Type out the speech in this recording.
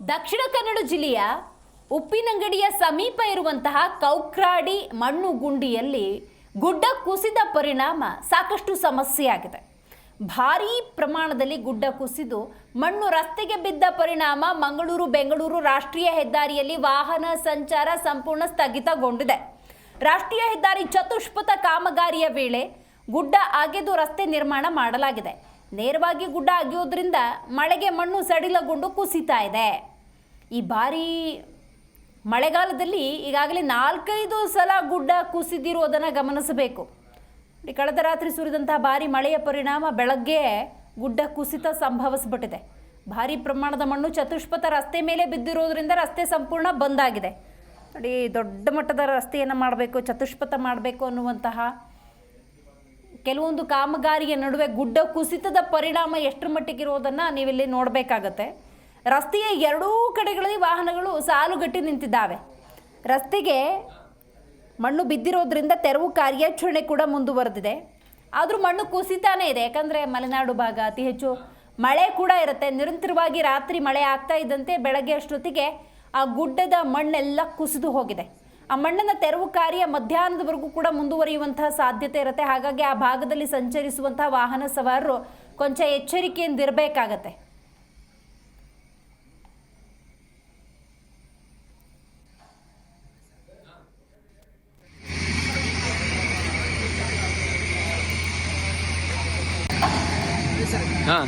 ದಕ್ಷಿಣ ಕನ್ನಡ ಜಿಲ್ಲೆಯ ಉಪ್ಪಿನಂಗಡಿಯ ಸಮೀಪ ಇರುವಂತಹ ಕೌಕ್ರಾಡಿ ಮಣ್ಣು ಗುಂಡಿಯಲ್ಲಿ ಗುಡ್ಡ ಕುಸಿದ ಪರಿಣಾಮ ಸಾಕಷ್ಟು ಸಮಸ್ಯೆಯಾಗಿದೆ. ಭಾರೀ ಪ್ರಮಾಣದಲ್ಲಿ ಗುಡ್ಡ ಕುಸಿದು ಮಣ್ಣು ರಸ್ತೆಗೆ ಬಿದ್ದ ಪರಿಣಾಮ ಮಂಗಳೂರು ಬೆಂಗಳೂರು ರಾಷ್ಟ್ರೀಯ ಹೆದ್ದಾರಿಯಲ್ಲಿ ವಾಹನ ಸಂಚಾರ ಸಂಪೂರ್ಣ ಸ್ಥಗಿತಗೊಂಡಿದೆ. ರಾಷ್ಟ್ರೀಯ ಹೆದ್ದಾರಿ ಚತುಷ್ಪಥ ಕಾಮಗಾರಿಯ ವೇಳೆ ಗುಡ್ಡ ಅಗೆದು ರಸ್ತೆ ನಿರ್ಮಾಣ ಮಾಡಲಾಗಿದೆ. ನೇರವಾಗಿ ಗುಡ್ಡ ಅಗೆಯೋದ್ರಿಂದ ಮಳೆಗೆ ಮಣ್ಣು ಸಡಿಲಗೊಂಡು ಕುಸಿತಾ ಇದೆ. ಈ ಭಾರೀ ಮಳೆಗಾಲದಲ್ಲಿ ಈಗಾಗಲೇ 4-5 ಸಲ ಗುಡ್ಡ ಕುಸಿದಿರುವುದನ್ನು ಗಮನಿಸಬೇಕು. ಕಳೆದ ರಾತ್ರಿ ಸುರಿದಂತಹ ಭಾರೀ ಮಳೆಯ ಪರಿಣಾಮ ಬೆಳಗ್ಗೆ ಗುಡ್ಡ ಕುಸಿತ ಸಂಭವಿಸಿಬಿಟ್ಟಿದೆ. ಭಾರೀ ಪ್ರಮಾಣದ ಮಣ್ಣು ಚತುಷ್ಪಥ ರಸ್ತೆ ಮೇಲೆ ಬಿದ್ದಿರೋದ್ರಿಂದ ರಸ್ತೆ ಸಂಪೂರ್ಣ ಬಂದ್ ಆಗಿದೆ. ನೋಡಿ, ದೊಡ್ಡ ಮಟ್ಟದ ರಸ್ತೆಯನ್ನು ಮಾಡಬೇಕು, ಚತುಷ್ಪಥ ಮಾಡಬೇಕು ಅನ್ನುವಂತಹ ಕೆಲವೊಂದು ಕಾಮಗಾರಿಯ ನಡುವೆ ಗುಡ್ಡ ಕುಸಿತದ ಪರಿಣಾಮ ಎಷ್ಟರ ಮಟ್ಟಿಗಿರೋದನ್ನು ನೀವಿಲ್ಲಿ ನೋಡಬೇಕಾಗತ್ತೆ. ರಸ್ತೆಯ ಎರಡೂ ಕಡೆಗಳಲ್ಲಿ ವಾಹನಗಳು ಸಾಲುಗಟ್ಟಿ ನಿಂತಿದ್ದಾವೆ. ರಸ್ತೆಗೆ ಮಣ್ಣು ಬಿದ್ದಿರೋದ್ರಿಂದ ತೆರವು ಕಾರ್ಯಾಚರಣೆ ಕೂಡ ಮುಂದುವರೆದಿದೆ. ಆದರೂ ಮಣ್ಣು ಕುಸಿತಾನೇ ಇದೆ. ಯಾಕಂದರೆ ಮಲೆನಾಡು ಭಾಗ, ಅತಿ ಹೆಚ್ಚು ಮಳೆ ಕೂಡ ಇರುತ್ತೆ. ನಿರಂತರವಾಗಿ ರಾತ್ರಿ ಮಳೆ ಆಗ್ತಾ ಇದ್ದಂತೆ ಬೆಳಗ್ಗೆ ಅಷ್ಟೊತ್ತಿಗೆ ಆ ಗುಡ್ಡದ ಮಣ್ಣೆಲ್ಲ ಕುಸಿದು ಹೋಗಿದೆ. ಆ ಮಣ್ಣನ್ನು ತೆರವು ಕಾರ್ಯ ಮಧ್ಯಾಹ್ನದವರೆಗೂ ಕೂಡ ಮುಂದುವರಿಯುವಂತಹ ಸಾಧ್ಯತೆ ಇರುತ್ತೆ. ಹಾಗಾಗಿ ಆ ಭಾಗದಲ್ಲಿ ಸಂಚರಿಸುವಂತಹ ವಾಹನ ಸವಾರರು ಕೊಂಚ ಎಚ್ಚರಿಕೆಯಿಂದ ಇರಬೇಕಾಗತ್ತೆ. ಹಾಂ